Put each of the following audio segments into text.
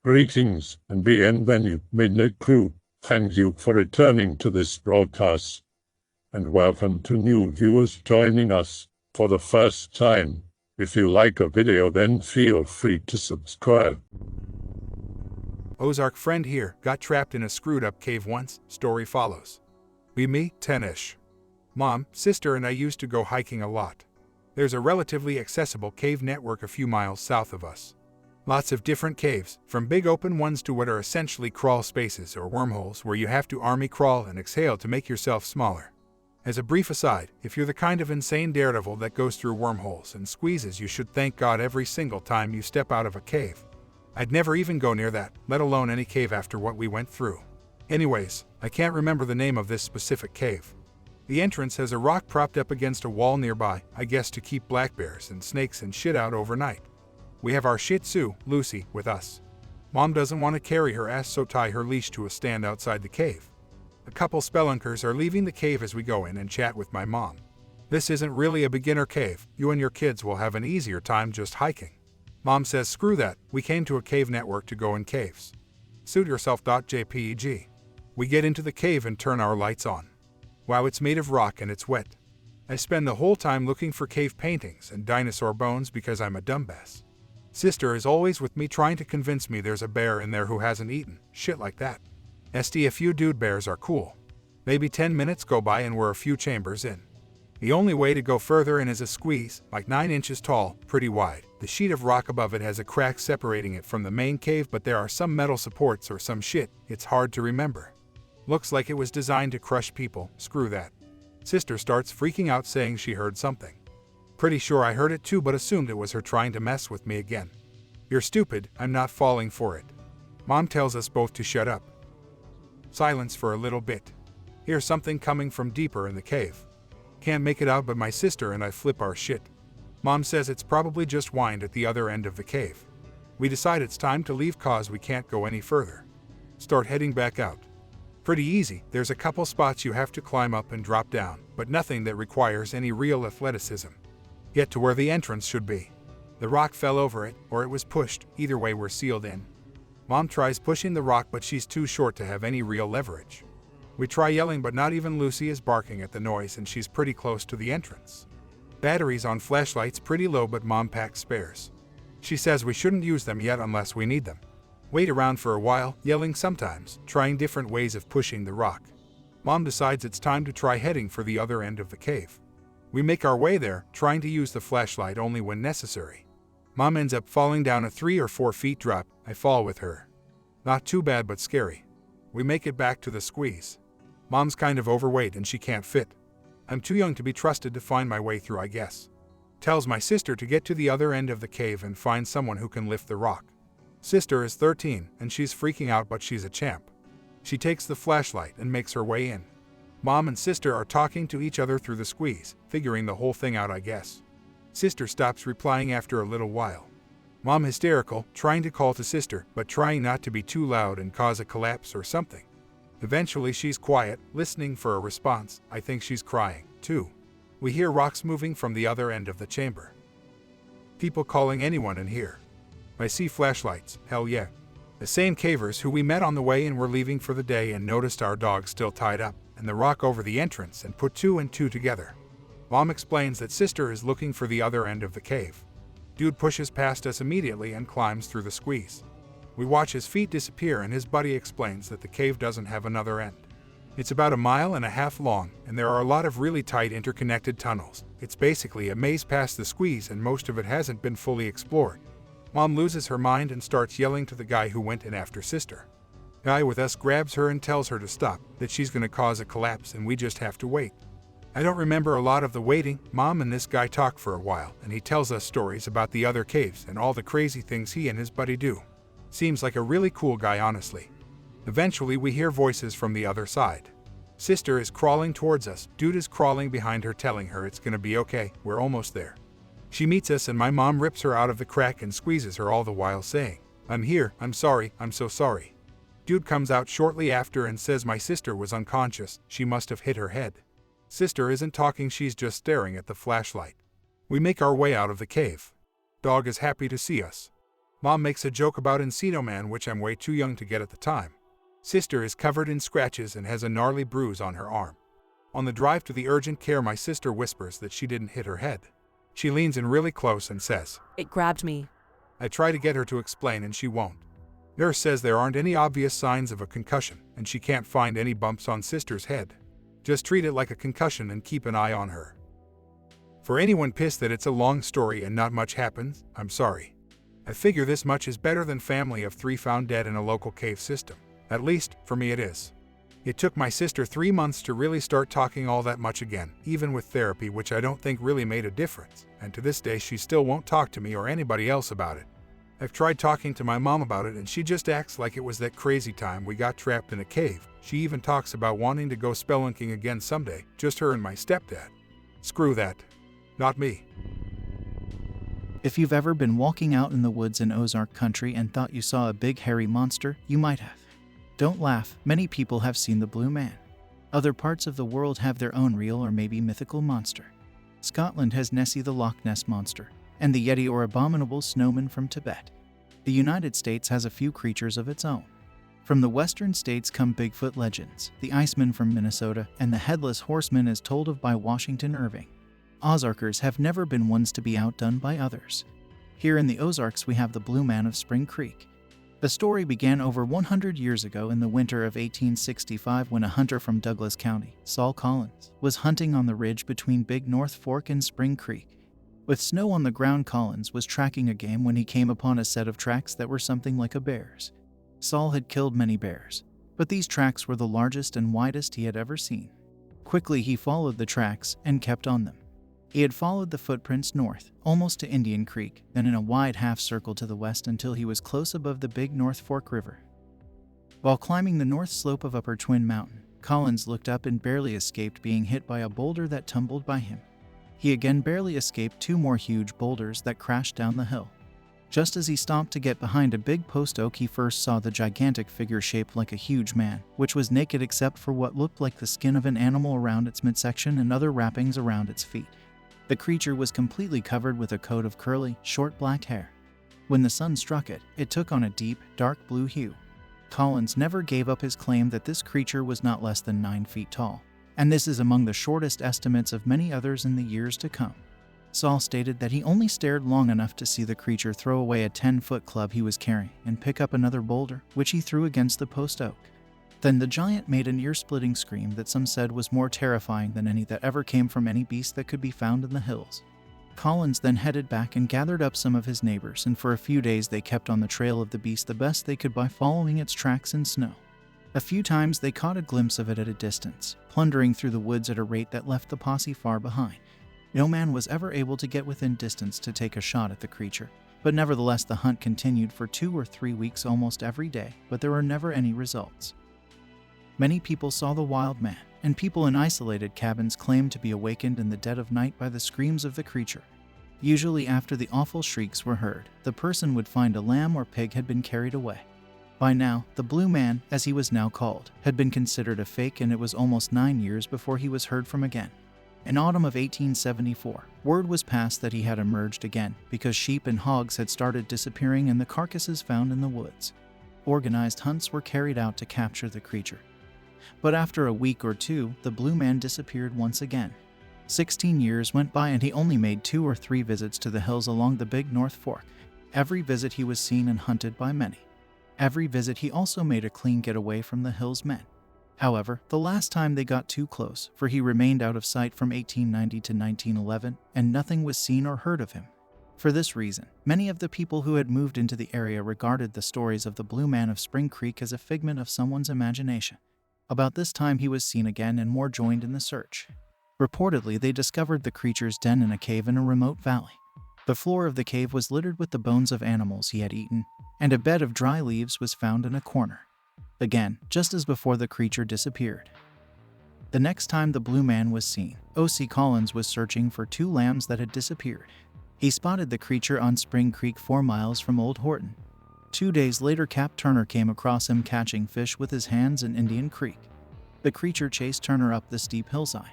Greetings and bienvenue, Midnight Crew. Thank you for returning to this broadcast, and welcome to new viewers joining us for the first time. If you like a video, then feel free to subscribe. Ozark friend here got trapped in a screwed-up cave once. Story follows. Me, 10-ish. Mom, sister, and I used to go hiking a lot. There's a relatively accessible cave network a few miles south of us. Lots of different caves, from big open ones to what are essentially crawl spaces or wormholes where you have to army crawl and exhale to make yourself smaller. As a brief aside, if you're the kind of insane daredevil that goes through wormholes and squeezes, you should thank God every single time you step out of a cave. I'd never even go near that, let alone any cave after what we went through. Anyways, I can't remember the name of this specific cave. The entrance has a rock propped up against a wall nearby, I guess to keep black bears and snakes and shit out overnight. We have our Shih Tzu, Lucy, with us. Mom doesn't want to carry her ass, so tie her leash to a stand outside the cave. A couple spelunkers are leaving the cave as we go in and chat with my mom. This isn't really a beginner cave, you and your kids will have an easier time just hiking. Mom says screw that, we came to a cave network to go in caves. Suit yourself.jpg. We get into the cave and turn our lights on. Wow, it's made of rock and it's wet. I spend the whole time looking for cave paintings and dinosaur bones because I'm a dumbass. Sister is always with me trying to convince me there's a bear in there who hasn't eaten, shit like that. A few dude bears are cool. Maybe 10 minutes go by and we're a few chambers in. The only way to go further in is a squeeze, like 9 inches tall, pretty wide. The sheet of rock above it has a crack separating it from the main cave, but there are some metal supports or some shit, it's hard to remember. Looks like it was designed to crush people, screw that. Sister starts freaking out saying she heard something. Pretty sure I heard it too, but assumed it was her trying to mess with me again. You're stupid, I'm not falling for it. Mom tells us both to shut up. Silence for a little bit. Hear something coming from deeper in the cave. Can't make it out, but my sister and I flip our shit. Mom says it's probably just wind at the other end of the cave. We decide it's time to leave cause we can't go any further. Start heading back out. Pretty easy, there's a couple spots you have to climb up and drop down, but nothing that requires any real athleticism. Get to where the entrance should be. The rock fell over it, or it was pushed, either way we're sealed in. Mom tries pushing the rock, but she's too short to have any real leverage. We try yelling, but not even Lucy is barking at the noise, and she's pretty close to the entrance. Batteries on flashlights pretty low, but Mom packs spares. She says we shouldn't use them yet unless we need them. Wait around for a while, yelling sometimes, trying different ways of pushing the rock. Mom decides it's time to try heading for the other end of the cave. We make our way there, trying to use the flashlight only when necessary. Mom ends up falling down a 3 or 4 feet drop. I fall with her. Not too bad, but scary. We make it back to the squeeze. Mom's kind of overweight and she can't fit. I'm too young to be trusted to find my way through, I guess. Tells my sister to get to the other end of the cave and find someone who can lift the rock. Sister is 13 and she's freaking out, but she's a champ. She takes the flashlight and makes her way in. Mom and sister are talking to each other through the squeeze, figuring the whole thing out, I guess. Sister stops replying after a little while. Mom hysterical, trying to call to sister, but trying not to be too loud and cause a collapse or something. Eventually she's quiet, listening for a response. I think she's crying, too. We hear rocks moving from the other end of the chamber. People calling anyone in here. I see flashlights, hell yeah. The same cavers who we met on the way and were leaving for the day and noticed our dog still tied up, and the rock over the entrance, and put 2 and 2 together. Mom explains that sister is looking for the other end of the cave. Dude pushes past us immediately and climbs through the squeeze. We watch his feet disappear, and his buddy explains that the cave doesn't have another end. It's about 1.5 miles long, and there are a lot of really tight interconnected tunnels. It's basically a maze past the squeeze, and most of it hasn't been fully explored. Mom loses her mind and starts yelling to the guy who went in after sister. Guy with us grabs her and tells her to stop, that she's going to cause a collapse and we just have to wait. I don't remember a lot of the waiting. Mom and this guy talk for a while, and he tells us stories about the other caves and all the crazy things he and his buddy do. Seems like a really cool guy, honestly. Eventually we hear voices from the other side. Sister is crawling towards us. Dude is crawling behind her, telling her it's gonna be okay, we're almost there. She meets us and my mom rips her out of the crack and squeezes her, all the while saying, "I'm here, I'm sorry, I'm so sorry." Dude comes out shortly after and says my sister was unconscious, she must have hit her head. Sister isn't talking, she's just staring at the flashlight. We make our way out of the cave. Dog is happy to see us. Mom makes a joke about Encino Man, which I'm way too young to get at the time. Sister is covered in scratches and has a gnarly bruise on her arm. On the drive to the urgent care, my sister whispers that she didn't hit her head. She leans in really close and says, "It grabbed me." I try to get her to explain and she won't. Nurse says there aren't any obvious signs of a concussion and she can't find any bumps on sister's head. Just treat it like a concussion and keep an eye on her. For anyone pissed that it's a long story and not much happens, I'm sorry. I figure this much is better than family of 3 found dead in a local cave system. At least, for me it is. It took my sister 3 months to really start talking all that much again, even with therapy, which I don't think really made a difference, and to this day she still won't talk to me or anybody else about it. I've tried talking to my mom about it and she just acts like it was that crazy time we got trapped in a cave. She even talks about wanting to go spelunking again someday, just her and my stepdad. Screw that. Not me. If you've ever been walking out in the woods in Ozark country and thought you saw a big hairy monster, you might have. Don't laugh, many people have seen the Blue Man. Other parts of the world have their own real or maybe mythical monster. Scotland has Nessie the Loch Ness Monster, and the Yeti or abominable snowman from Tibet. The United States has a few creatures of its own. From the western states come Bigfoot legends, the Iceman from Minnesota, and the Headless Horseman as told of by Washington Irving. Ozarkers have never been ones to be outdone by others. Here in the Ozarks we have the Blue Man of Spring Creek. The story began over 100 years ago in the winter of 1865 when a hunter from Douglas County, Saul Collins, was hunting on the ridge between Big North Fork and Spring Creek. With snow on the ground, Collins was tracking a game when he came upon a set of tracks that were something like a bear's. Saul had killed many bears, but these tracks were the largest and widest he had ever seen. Quickly he followed the tracks and kept on them. He had followed the footprints north, almost to Indian Creek, then in a wide half circle to the west until he was close above the Big North Fork River. While climbing the north slope of Upper Twin Mountain, Collins looked up and barely escaped being hit by a boulder that tumbled by him. He again barely escaped 2 more huge boulders that crashed down the hill. Just as he stopped to get behind a big post oak, he first saw the gigantic figure shaped like a huge man, which was naked except for what looked like the skin of an animal around its midsection and other wrappings around its feet. The creature was completely covered with a coat of curly, short black hair. When the sun struck it, it took on a deep, dark blue hue. Collins never gave up his claim that this creature was not less than 9 feet tall, and this is among the shortest estimates of many others in the years to come. Saul stated that he only stared long enough to see the creature throw away a 10-foot club he was carrying and pick up another boulder, which he threw against the post oak. Then the giant made an ear-splitting scream that some said was more terrifying than any that ever came from any beast that could be found in the hills. Collins then headed back and gathered up some of his neighbors, and for a few days they kept on the trail of the beast the best they could by following its tracks in snow. A few times they caught a glimpse of it at a distance, plundering through the woods at a rate that left the posse far behind. No man was ever able to get within distance to take a shot at the creature, but nevertheless the hunt continued for 2 or 3 weeks almost every day, but there were never any results. Many people saw the wild man, and people in isolated cabins claimed to be awakened in the dead of night by the screams of the creature. Usually after the awful shrieks were heard, the person would find a lamb or pig had been carried away. By now, the Blue Man, as he was now called, had been considered a fake, and it was almost 9 years before he was heard from again. In autumn of 1874, word was passed that he had emerged again because sheep and hogs had started disappearing and the carcasses found in the woods. Organized hunts were carried out to capture the creature. But after a week or 2, the Blue Man disappeared once again. 16 years went by and he only made 2 or 3 visits to the hills along the Big North Fork. Every visit he was seen and hunted by many. Every visit he also made a clean getaway from the hills men. However, the last time they got too close, for he remained out of sight from 1890 to 1911, and nothing was seen or heard of him. For this reason, many of the people who had moved into the area regarded the stories of the Blue Man of Spring Creek as a figment of someone's imagination. About this time he was seen again and more joined in the search. Reportedly, they discovered the creature's den in a cave in a remote valley. The floor of the cave was littered with the bones of animals he had eaten, and a bed of dry leaves was found in a corner. Again, just as before, the creature disappeared. The next time the Blue Man was seen, O.C. Collins was searching for 2 lambs that had disappeared. He spotted the creature on Spring Creek 4 miles from Old Horton. 2 days later, Cap Turner came across him catching fish with his hands in Indian Creek. The creature chased Turner up the steep hillside.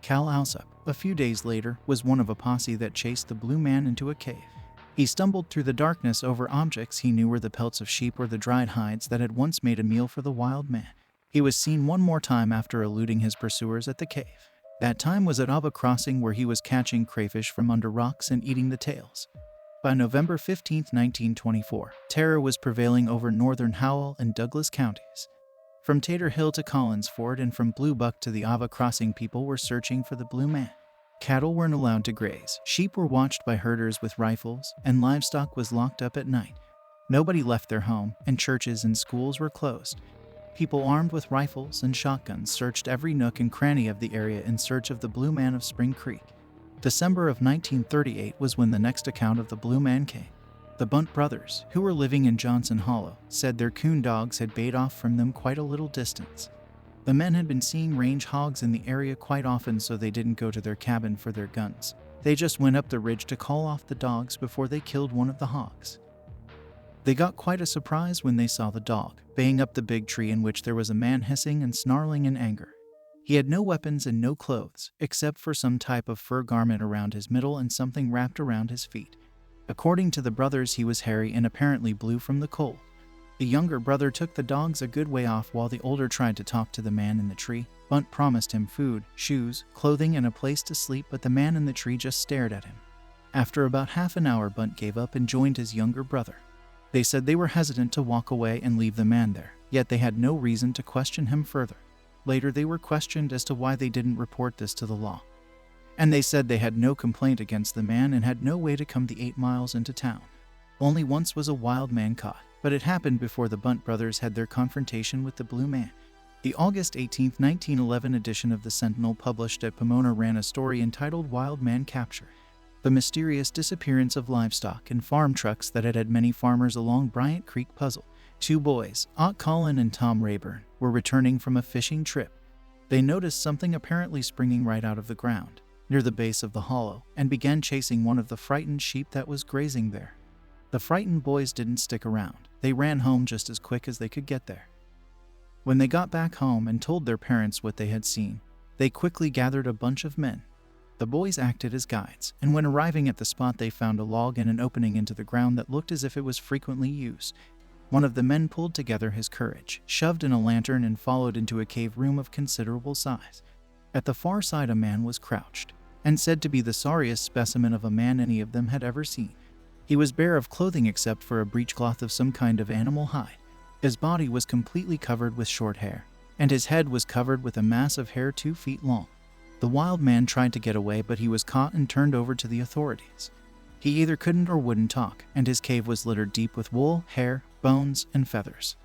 Cal Alsop, a few days later, was one of a posse that chased the Blue Man into a cave. He stumbled through the darkness over objects he knew were the pelts of sheep or the dried hides that had once made a meal for the wild man. He was seen one more time after eluding his pursuers at the cave. That time was at Ava Crossing, where he was catching crayfish from under rocks and eating the tails. By November 15, 1924, terror was prevailing over northern Howell and Douglas counties. From Tater Hill to Collins Ford and from Blue Buck to the Ava Crossing, people were searching for the Blue Man. Cattle weren't allowed to graze, sheep were watched by herders with rifles, and livestock was locked up at night. Nobody left their home, and churches and schools were closed. People armed with rifles and shotguns searched every nook and cranny of the area in search of the Blue Man of Spring Creek. December of 1938 was when the next account of the Blue Man came. The Bunt brothers, who were living in Johnson Hollow, said their coon dogs had bayed off from them quite a little distance. The men had been seeing range hogs in the area quite often, so they didn't go to their cabin for their guns. They just went up the ridge to call off the dogs before they killed one of the hogs. They got quite a surprise when they saw the dog baying up the big tree, in which there was a man hissing and snarling in anger. He had no weapons and no clothes, except for some type of fur garment around his middle and something wrapped around his feet. According to the brothers, he was hairy and apparently blue from the cold. The younger brother took the dogs a good way off while the older tried to talk to the man in the tree. Bunt promised him food, shoes, clothing, and a place to sleep, but the man in the tree just stared at him. After about half an hour, Bunt gave up and joined his younger brother. They said they were hesitant to walk away and leave the man there, yet they had no reason to question him further. Later, they were questioned as to why they didn't report this to the law. And they said they had no complaint against the man and had no way to come the 8 miles into town. Only once was a wild man caught, but it happened before the Bunt brothers had their confrontation with the Blue Man. The August 18, 1911 edition of the Sentinel, published at Pomona, ran a story entitled Wild Man Capture: The Mysterious Disappearance of Livestock and Farm Trucks That Had Many Farmers Along Bryant Creek Puzzle. 2 boys, Ott Collin and Tom Rayburn, were returning from a fishing trip. They noticed something apparently springing right out of the ground, near the base of the hollow, and began chasing one of the frightened sheep that was grazing there. The frightened boys didn't stick around. They ran home just as quick as they could get there. When they got back home and told their parents what they had seen, they quickly gathered a bunch of men. The boys acted as guides, and when arriving at the spot, they found a log and an opening into the ground that looked as if it was frequently used. One of the men pulled together his courage, shoved in a lantern, and followed into a cave room of considerable size. At the far side, a man was crouched, and said to be the sorriest specimen of a man any of them had ever seen. He was bare of clothing except for a breechcloth of some kind of animal hide. His body was completely covered with short hair, and his head was covered with a mass of hair 2 feet long. The wild man tried to get away, but he was caught and turned over to the authorities. He either couldn't or wouldn't talk, and his cave was littered deep with wool, hair, bones, and feathers.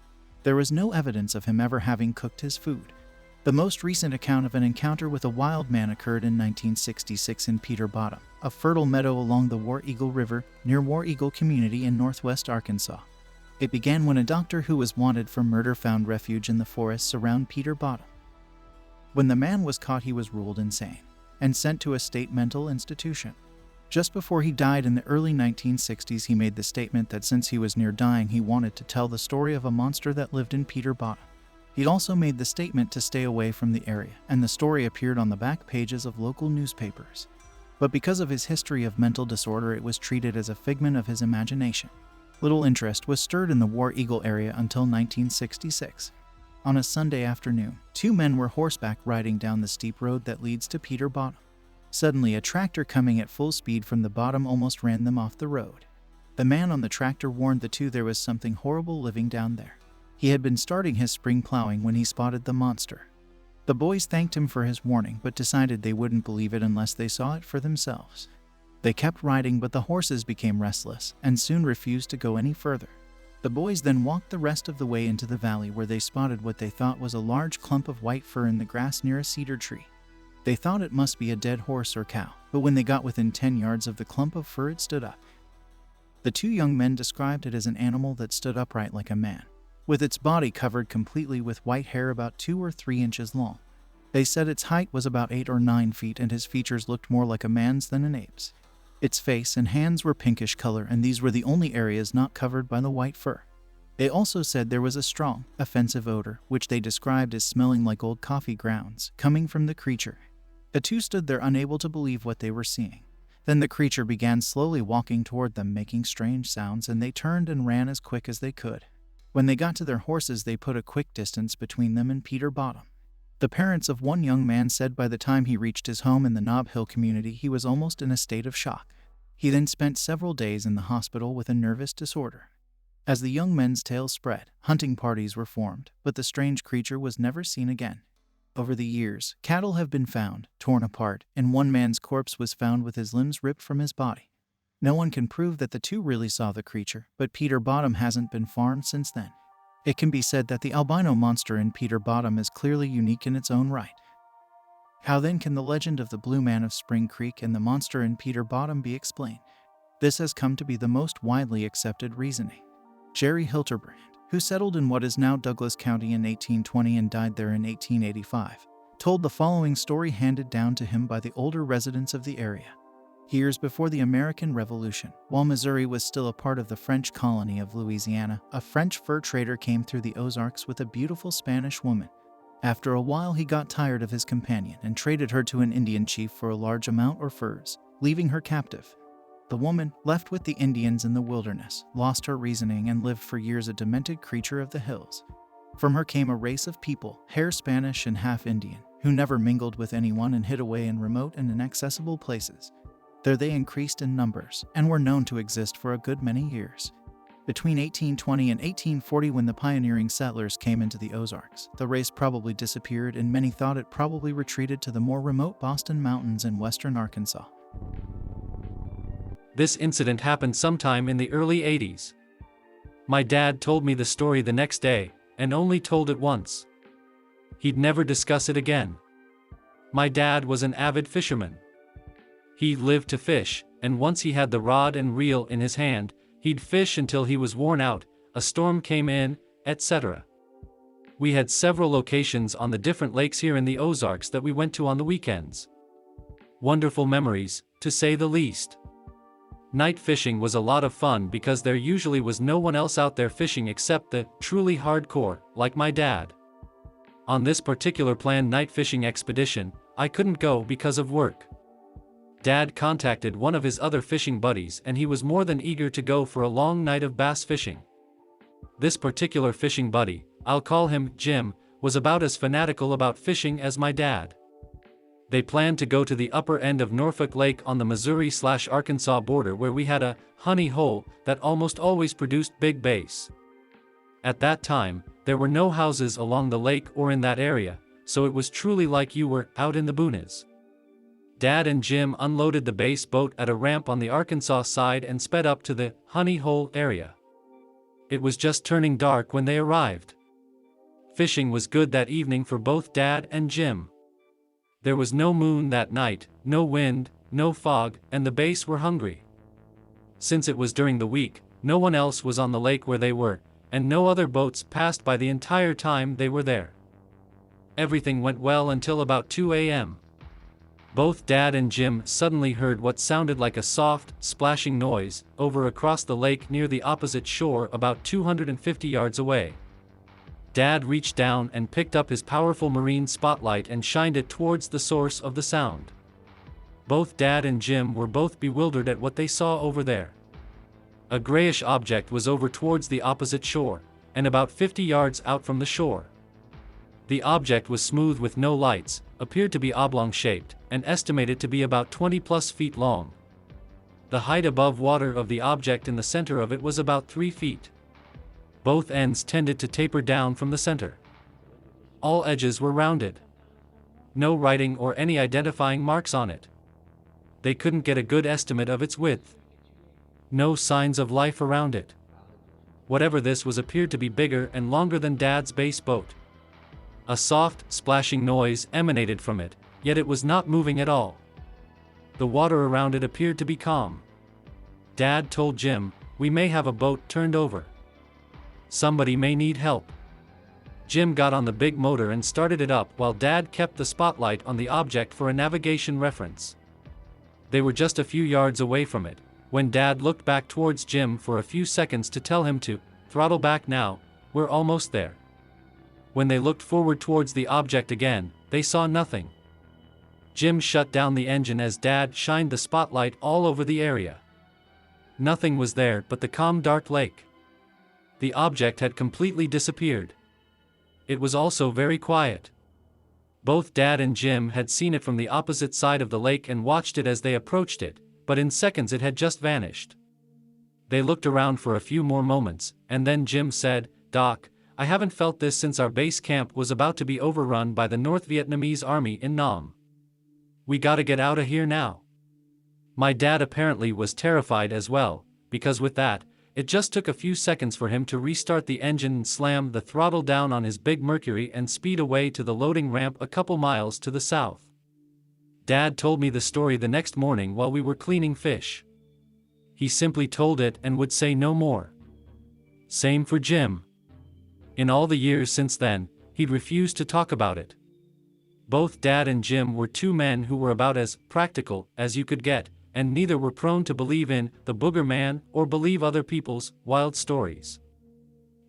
There was no evidence of him ever having cooked his food. The most recent account of an encounter with a wild man occurred in 1966 in Peter Bottom, a fertile meadow along the War Eagle River near War Eagle Community in northwest Arkansas. It began when a doctor who was wanted for murder found refuge in the forests around Peter Bottom. When the man was caught, he was ruled insane and sent to a state mental institution. Just before he died in the early 1960s, he made the statement that since he was near dying, he wanted to tell the story of a monster that lived in Peter Bottom. He also made the statement to stay away from the area, and the story appeared on the back pages of local newspapers. But because of his history of mental disorder, it was treated as a figment of his imagination. Little interest was stirred in the War Eagle area until 1966. On a Sunday afternoon, 2 men were horseback riding down the steep road that leads to Peter Bottom. Suddenly, a tractor coming at full speed from the bottom almost ran them off the road. The man on the tractor warned the 2 there was something horrible living down there. He had been starting his spring plowing when he spotted the monster. The boys thanked him for his warning, but decided they wouldn't believe it unless they saw it for themselves. They kept riding, but the horses became restless and soon refused to go any further. The boys then walked the rest of the way into the valley, where they spotted what they thought was a large clump of white fur in the grass near a cedar tree. They thought it must be a dead horse or cow, but when they got within 10 yards of the clump of fur, it stood up. The 2 young men described it as an animal that stood upright like a man, with its body covered completely with white hair about 2 or 3 inches long. They said its height was about 8 or 9 feet, and his features looked more like a man's than an ape's. Its face and hands were pinkish color, and these were the only areas not covered by the white fur. They also said there was a strong, offensive odor, which they described as smelling like old coffee grounds, coming from the creature. The 2 stood there unable to believe what they were seeing. Then the creature began slowly walking toward them, making strange sounds, and they turned and ran as quick as they could. When they got to their horses, they put a quick distance between them and Peter Bottom. The parents of one young man said by the time he reached his home in the Nob Hill community, he was almost in a state of shock. He then spent several days in the hospital with a nervous disorder. As the young men's tales spread, hunting parties were formed, but the strange creature was never seen again. Over the years, cattle have been found, torn apart, and one man's corpse was found with his limbs ripped from his body. No one can prove that the two really saw the creature, but Peter Bottom hasn't been found since then. It can be said that the albino monster in Peter Bottom is clearly unique in its own right. How then can the legend of the Blue Man of Spring Creek and the monster in Peter Bottom be explained? This has come to be the most widely accepted reasoning. Jerry Hilterbrand, who settled in what is now Douglas County in 1820 and died there in 1885, told the following story handed down to him by the older residents of the area. Years before the American Revolution, while Missouri was still a part of the French colony of Louisiana, a French fur trader came through the Ozarks with a beautiful Spanish woman. After a while, he got tired of his companion and traded her to an Indian chief for a large amount of furs, leaving her captive. The woman, left with the Indians in the wilderness, lost her reasoning and lived for years a demented creature of the hills. From her came a race of people, half Spanish and half Indian, who never mingled with anyone and hid away in remote and inaccessible places. There they increased in numbers and were known to exist for a good many years. Between 1820 and 1840, when the pioneering settlers came into the Ozarks, the race probably disappeared and many thought it probably retreated to the more remote Boston Mountains in western Arkansas. This incident happened sometime in the early 80s. My dad told me the story the next day, and only told it once. He'd never discuss it again. My dad was an avid fisherman. He lived to fish, and once he had the rod and reel in his hand, he'd fish until he was worn out, a storm came in, etc. We had several locations on the different lakes here in the Ozarks that we went to on the weekends. Wonderful memories, to say the least. Night fishing was a lot of fun because there usually was no one else out there fishing except the truly hardcore, like my dad. On this particular planned night fishing expedition, I couldn't go because of work. Dad contacted one of his other fishing buddies and he was more than eager to go for a long night of bass fishing. This particular fishing buddy, I'll call him Jim, was about as fanatical about fishing as my dad. They planned to go to the upper end of Norfolk Lake on the Missouri/Arkansas border where we had a honey hole that almost always produced big bass. At that time, there were no houses along the lake or in that area, so it was truly like you were out in the boonies. Dad and Jim unloaded the bass boat at a ramp on the Arkansas side and sped up to the honey hole area. It was just turning dark when they arrived. Fishing was good that evening for both Dad and Jim. There was no moon that night, no wind, no fog, and the bass were hungry. Since it was during the week, no one else was on the lake where they were, and no other boats passed by the entire time they were there. Everything went well until about 2 a.m. Both Dad and Jim suddenly heard what sounded like a soft, splashing noise over across the lake near the opposite shore about 250 yards away. Dad reached down and picked up his powerful marine spotlight and shined it towards the source of the sound. Both Dad and Jim were both bewildered at what they saw over there. A grayish object was over towards the opposite shore, and about 50 yards out from the shore. The object was smooth with no lights, appeared to be oblong-shaped, and estimated to be about 20+ feet long. The height above water of the object in the center of it was about 3 feet. Both ends tended to taper down from the center. All edges were rounded. No writing or any identifying marks on it. They couldn't get a good estimate of its width. No signs of life around it. Whatever this was appeared to be bigger and longer than Dad's bass boat. A soft, splashing noise emanated from it, yet it was not moving at all. The water around it appeared to be calm. Dad told Jim, "We may have a boat turned over. Somebody may need help." Jim got on the big motor and started it up while Dad kept the spotlight on the object for a navigation reference. They were just a few yards away from it, when Dad looked back towards Jim for a few seconds to tell him to throttle back now, we're almost there. When they looked forward towards the object again, they saw nothing. Jim shut down the engine as Dad shined the spotlight all over the area. Nothing was there but the calm dark lake. The object had completely disappeared. It was also very quiet. Both Dad and Jim had seen it from the opposite side of the lake and watched it as they approached it, but in seconds it had just vanished. They looked around for a few more moments, and then Jim said, "Doc, I haven't felt this since our base camp was about to be overrun by the North Vietnamese army in Nam. We gotta get out of here now." My dad apparently was terrified as well, because with that, it just took a few seconds for him to restart the engine and slam the throttle down on his big Mercury and speed away to the loading ramp a couple miles to the south. Dad told me the story the next morning while we were cleaning fish. He simply told it and would say no more. Same for Jim. In all the years since then, he'd refused to talk about it. Both Dad and Jim were two men who were about as practical as you could get, and neither were prone to believe in the booger man or believe other people's wild stories.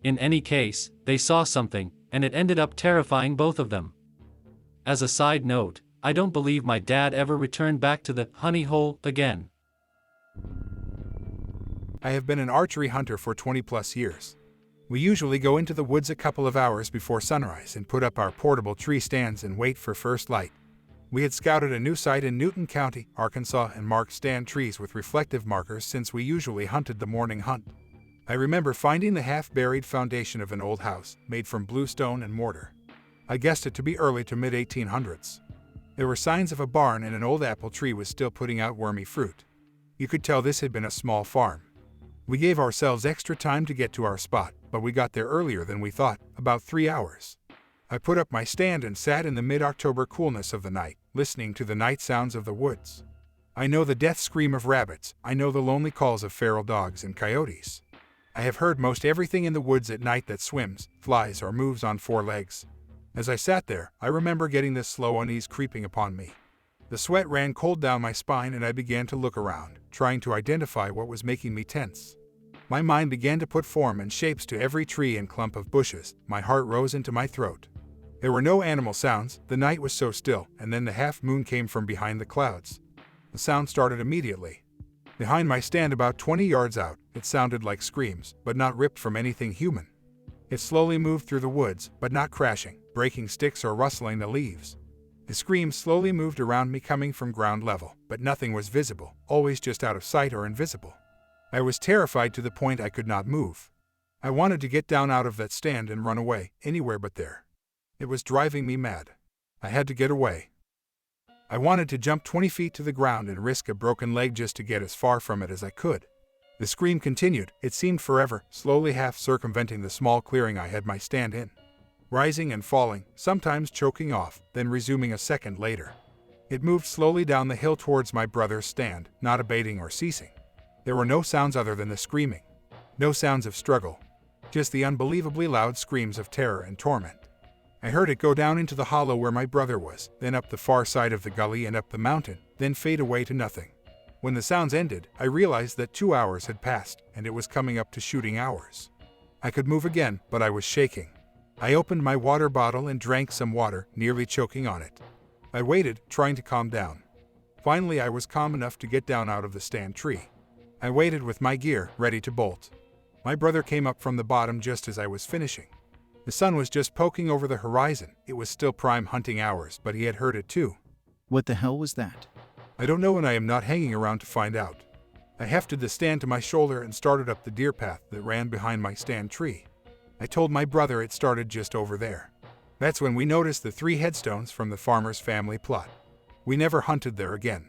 In any case, they saw something, and it ended up terrifying both of them. As a side note, I don't believe my dad ever returned back to the honey hole again. I have been an archery hunter for 20+ years. We usually go into the woods a couple of hours before sunrise and put up our portable tree stands and wait for first light. We had scouted a new site in Newton County, Arkansas, and marked stand trees with reflective markers since we usually hunted the morning hunt. I remember finding the half-buried foundation of an old house, made from bluestone and mortar. I guessed it to be early to mid-1800s. There were signs of a barn, and an old apple tree was still putting out wormy fruit. You could tell this had been a small farm. We gave ourselves extra time to get to our spot, but we got there earlier than we thought, about 3 hours. I put up my stand and sat in the mid-October coolness of the night, listening to the night sounds of the woods. I know the death scream of rabbits, I know the lonely calls of feral dogs and coyotes. I have heard most everything in the woods at night that swims, flies, or moves on 4 legs. As I sat there, I remember getting this slow unease creeping upon me. The sweat ran cold down my spine and I began to look around, trying to identify what was making me tense. My mind began to put form and shapes to every tree and clump of bushes. My heart rose into my throat. There were no animal sounds, the night was so still, and then the half moon came from behind the clouds. The sound started immediately. Behind my stand about 20 yards out, it sounded like screams, but not ripped from anything human. It slowly moved through the woods, but not crashing, breaking sticks or rustling the leaves. The screams slowly moved around me, coming from ground level, but nothing was visible, always just out of sight or invisible. I was terrified to the point I could not move. I wanted to get down out of that stand and run away, anywhere but there. It was driving me mad. I had to get away. I wanted to jump 20 feet to the ground and risk a broken leg just to get as far from it as I could. The scream continued, it seemed forever, slowly half circumventing the small clearing I had my stand in. Rising and falling, sometimes choking off, then resuming a second later. It moved slowly down the hill towards my brother's stand, not abating or ceasing. There were no sounds other than the screaming. No sounds of struggle. Just the unbelievably loud screams of terror and torment. I heard it go down into the hollow where my brother was, then up the far side of the gully and up the mountain, then fade away to nothing. When the sounds ended, I realized that 2 hours had passed, and it was coming up to shooting hours. I could move again, but I was shaking. I opened my water bottle and drank some water, nearly choking on it. I waited, trying to calm down. Finally, I was calm enough to get down out of the stand tree. I waited with my gear, ready to bolt. My brother came up from the bottom just as I was finishing. The sun was just poking over the horizon. It was still prime hunting hours, but he had heard it too. What the hell was that? I don't know, and I am not hanging around to find out. I hefted the stand to my shoulder and started up the deer path that ran behind my stand tree. I told my brother it started just over there. That's when we noticed the 3 headstones from the farmer's family plot. We never hunted there again.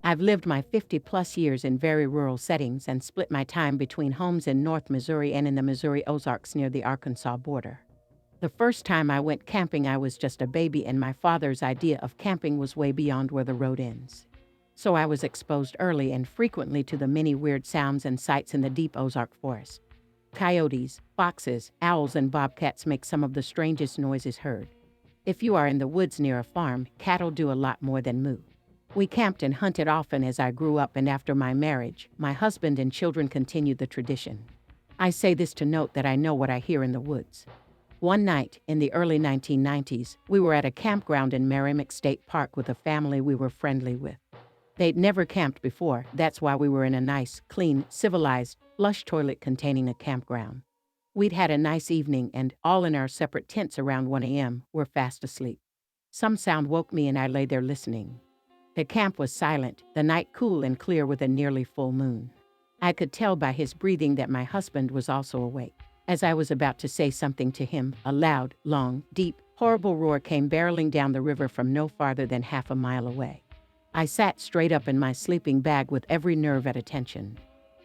I've lived my 50+ years in very rural settings and split my time between homes in North Missouri and in the Missouri Ozarks near the Arkansas border. The first time I went camping, I was just a baby, and my father's idea of camping was way beyond where the road ends. So I was exposed early and frequently to the many weird sounds and sights in the deep Ozark forest. Coyotes, foxes, owls, and bobcats make some of the strangest noises heard. If you are in the woods near a farm, cattle do a lot more than moo. We camped and hunted often as I grew up, and after my marriage, my husband and children continued the tradition. I say this to note that I know what I hear in the woods. One night, in the early 1990s, we were at a campground in Merrimack State Park with a family we were friendly with. They'd never camped before, that's why we were in a nice, clean, civilized, flush toilet containing a campground. We'd had a nice evening and, all in our separate tents around 1 a.m., were fast asleep. Some sound woke me and I lay there listening. The camp was silent, the night cool and clear with a nearly full moon. I could tell by his breathing that my husband was also awake. As I was about to say something to him, a loud, long, deep, horrible roar came barreling down the river from no farther than half a mile away. I sat straight up in my sleeping bag with every nerve at attention.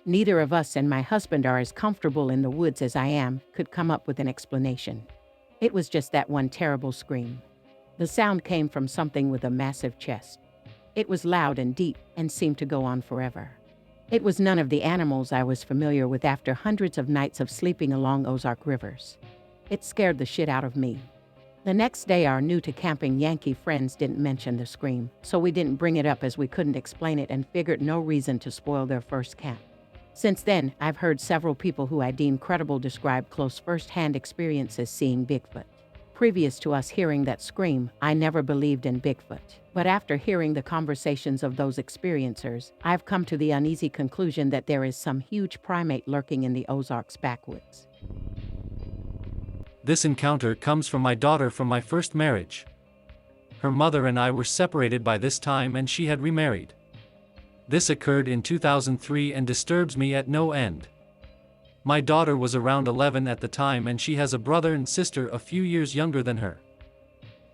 Neither of us and my husband are as comfortable in the woods as I am, could come up with an explanation. It was just that one terrible scream. The sound came from something with a massive chest. It was loud and deep and seemed to go on forever. It was none of the animals I was familiar with after hundreds of nights of sleeping along Ozark rivers. It scared the shit out of me. The next day, our new-to-camping Yankee friends didn't mention the scream, so we didn't bring it up as we couldn't explain it and figured no reason to spoil their first camp. Since then, I've heard several people who I deem credible describe close first-hand experiences seeing Bigfoot. Previous to us hearing that scream, I never believed in Bigfoot. But after hearing the conversations of those experiencers, I've come to the uneasy conclusion that there is some huge primate lurking in the Ozarks backwoods. This encounter comes from my daughter from my first marriage. Her mother and I were separated by this time and she had remarried. This occurred in 2003 and disturbs me at no end. My daughter was around 11 at the time and she has a brother and sister a few years younger than her.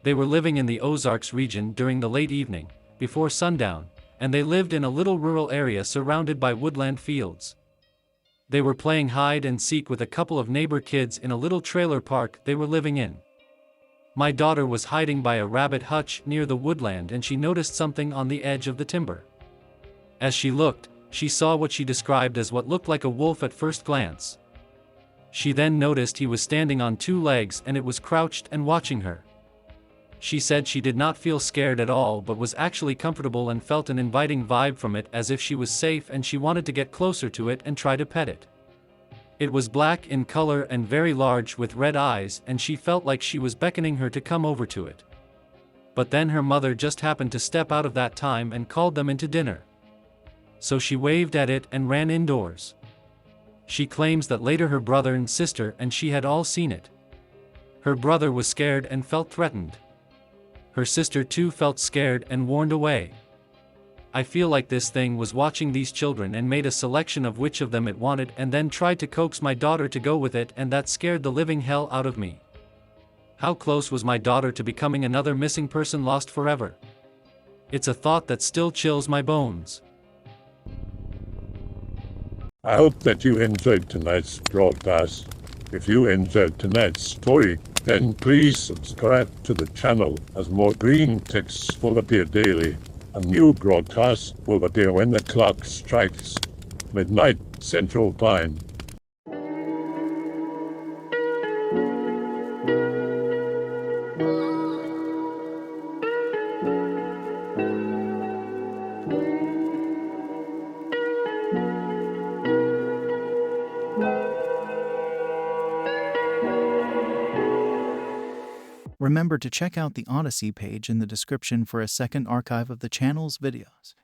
They were living in the Ozarks region during the late evening, before sundown, and they lived in a little rural area surrounded by woodland fields. They were playing hide and seek with a couple of neighbor kids in a little trailer park they were living in. My daughter was hiding by a rabbit hutch near the woodland and she noticed something on the edge of the timber. As she looked, she saw what she described as what looked like a wolf at first glance. She then noticed he was standing on two legs and it was crouched and watching her. She said she did not feel scared at all but was actually comfortable and felt an inviting vibe from it as if she was safe and she wanted to get closer to it and try to pet it. It was black in color and very large with red eyes and she felt like she was beckoning her to come over to it. But then her mother just happened to step out of that time and called them into dinner. So she waved at it and ran indoors. She claims that later her brother and sister and she had all seen it. Her brother was scared and felt threatened. Her sister too felt scared and warned away. I feel like this thing was watching these children and made a selection of which of them it wanted and then tried to coax my daughter to go with it, and that scared the living hell out of me. How close was my daughter to becoming another missing person lost forever? It's a thought that still chills my bones. I hope that you enjoyed tonight's broadcast. If you enjoyed tonight's story, then please subscribe to the channel as more green texts will appear daily. A new broadcast will appear when the clock strikes midnight Central Time. Remember to check out the Odyssey page in the description for a second archive of the channel's videos.